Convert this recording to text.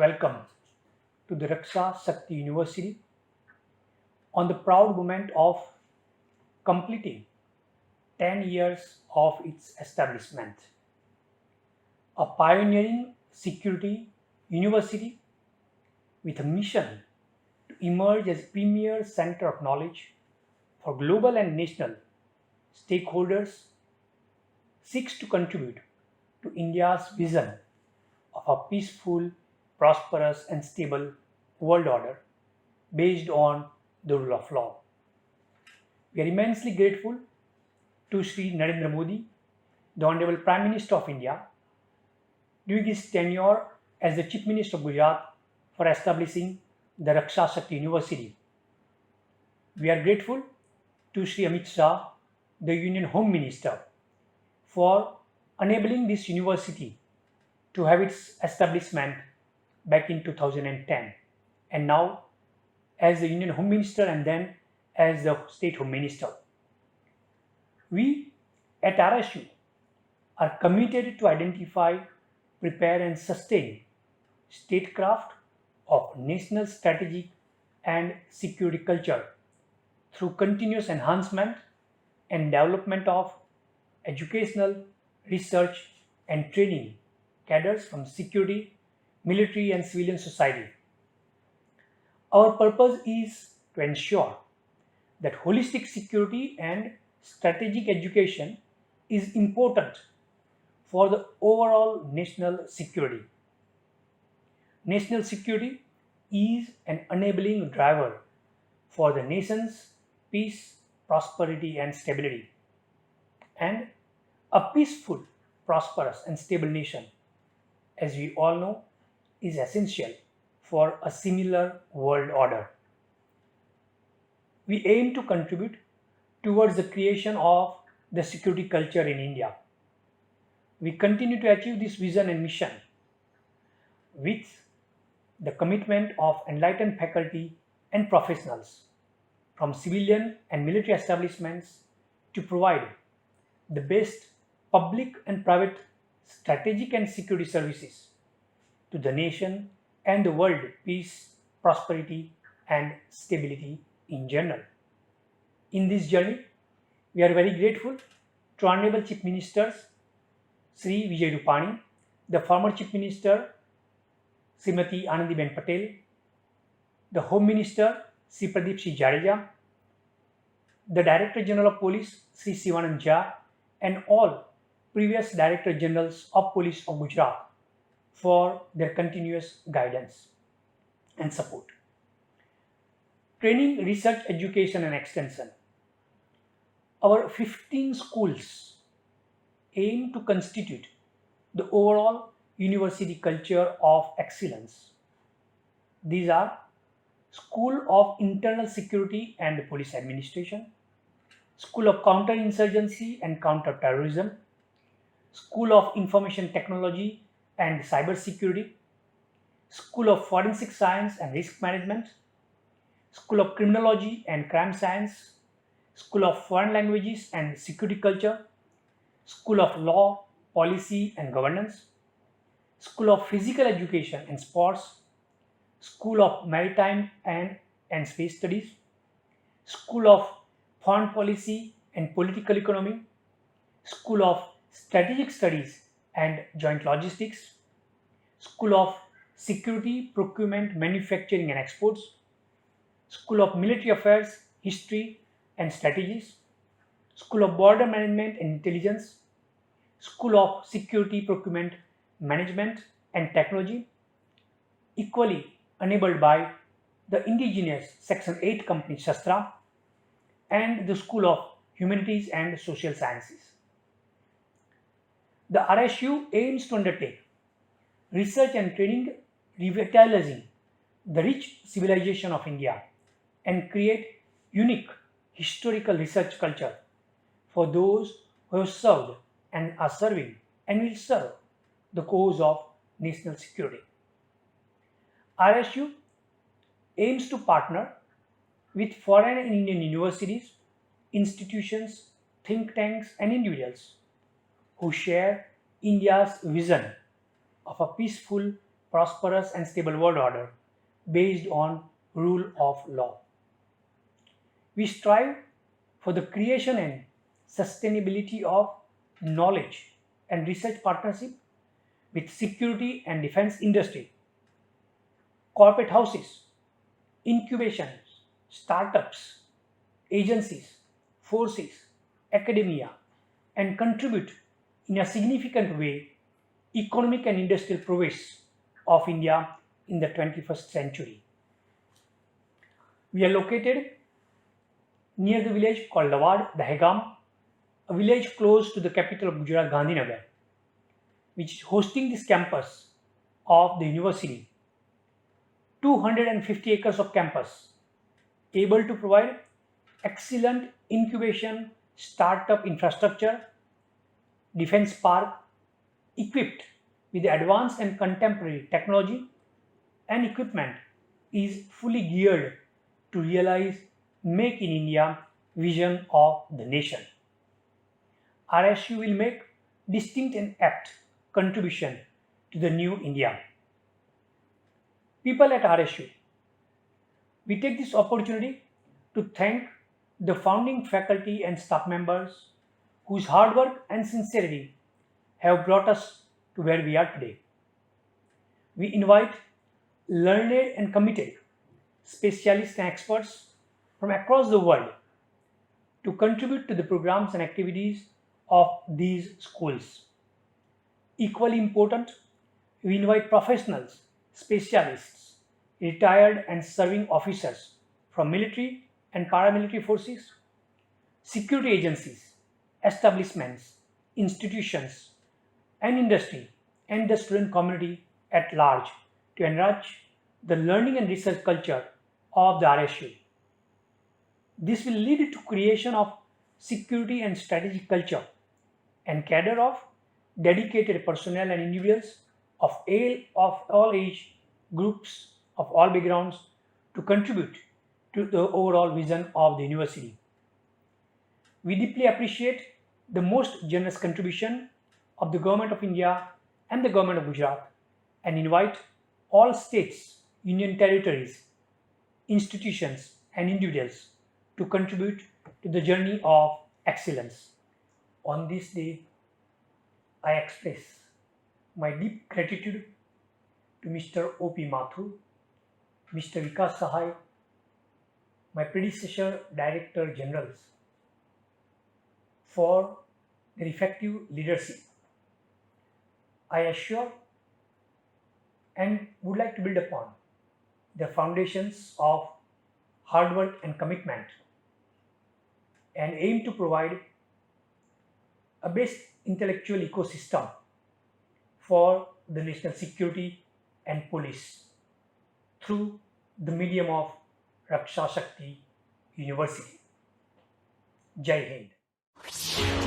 welcome to the Raksha Shakti University on the proud moment of completing 10 years of its establishment. A pioneering security university with a mission to emerge as a premier center of knowledge for global and national stakeholders seeks to contribute to India's vision of a peaceful, prosperous, and stable world order based on the rule of law. We are immensely grateful to Sri Narendra Modi, the Honorable Prime Minister of India, during his tenure as the Chief Minister of Gujarat for establishing the Raksha Shakti University. We are grateful to Sri Amit Shah, the Union Home Minister, for enabling this university to have its establishment back in 2010, and now as the Union Home Minister and then as the State Home Minister. We at RSU are committed to identify, prepare and sustain statecraft of national strategic and security culture through continuous enhancement and development of educational, research and training cadres from security, military and civilian society. Our purpose is to ensure that holistic security and strategic education is important for the overall national security. National security is an enabling driver for the nation's peace, prosperity, and stability. And a peaceful, prosperous, and stable nation, as we all know, is essential for a similar world order. We aim to contribute towards the creation of the security culture in India. We continue to achieve this vision and mission with the commitment of enlightened faculty and professionals from civilian and military establishments to provide the best public and private strategic and security services to the nation and the world peace, prosperity, and stability in general. In this journey, we are very grateful to Honorable Chief Ministers Sri Vijay Rupani, the former Chief Minister Srimati Anandiben Patel, the Home Minister Sri Pradeep Singh Jadeja, the Director General of Police Sri Sivanand Jha, and all previous Director Generals of Police of Gujarat for their continuous guidance and support. Training, research, education and extension. Our 15 schools aim to constitute the overall university culture of excellence. These are School of Internal Security and Police Administration, School of Counterinsurgency and Counter-Terrorism, School of Information Technology and Cyber Security, School of Forensic Science and Risk Management, School of Criminology and Crime Science, School of Foreign Languages and Security Culture, School of Law, Policy and Governance, School of Physical Education and Sports, School of Maritime and Space Studies, School of Foreign Policy and Political Economy, School of Strategic Studies and Joint Logistics, School of Security, Procurement, Manufacturing and Exports, School of Military Affairs, History and Strategies, School of Border Management and Intelligence, School of Security, Procurement, Management and Technology, equally enabled by the indigenous Section 8 company Shastra, and the School of Humanities and Social Sciences. The RSU aims to undertake research and training revitalizing the rich civilization of India and create unique historical research culture for those who have served and are serving and will serve the cause of national security. RSU aims to partner with foreign and Indian universities, institutions, think tanks, and individuals who share India's vision of a peaceful, prosperous and stable world order based on rule of law. We strive for the creation and sustainability of knowledge and research partnership with security and defense industry, corporate houses, incubations, startups, agencies, forces, academia, and contribute in a significant way economic and industrial progress of India in the 21st century. We are located near the village called Lawad, Dahegam, a village close to the capital of Gujarat, Gandhinagar, which is hosting this campus of the university. 250 acres of campus, able to provide excellent incubation, startup infrastructure, defense park, equipped with advanced and contemporary technology and equipment, is fully geared to realize Make in India vision of the nation. RSU will make distinct and apt contribution to the new India. People at RSU, we take this opportunity to thank the founding faculty and staff members whose hard work and sincerity have brought us to where we are today. We invite learned and committed specialists and experts from across the world to contribute to the programs and activities of these schools. Equally important, we invite professionals, specialists, retired and serving officers from military and paramilitary forces, security agencies, establishments, institutions, and industry, and the student community at large to enrich the learning and research culture of the RSU. This will lead to creation of security and strategic culture and cadre of dedicated personnel and individuals of all age groups, of all backgrounds, to contribute to the overall vision of the university. We deeply appreciate the most generous contribution of the Government of India and the Government of Gujarat, and invite all states, union territories, institutions, and individuals to contribute to the journey of excellence. On this day, I express my deep gratitude to Mr. O.P. Mathur, Mr. Vikas Sahai, my predecessor Director Generals, for their effective leadership. I assure and would like to build upon the foundations of hard work and commitment, and aim to provide a best intellectual ecosystem for the national security and police through the medium of Raksha Shakti University. Jai Hind.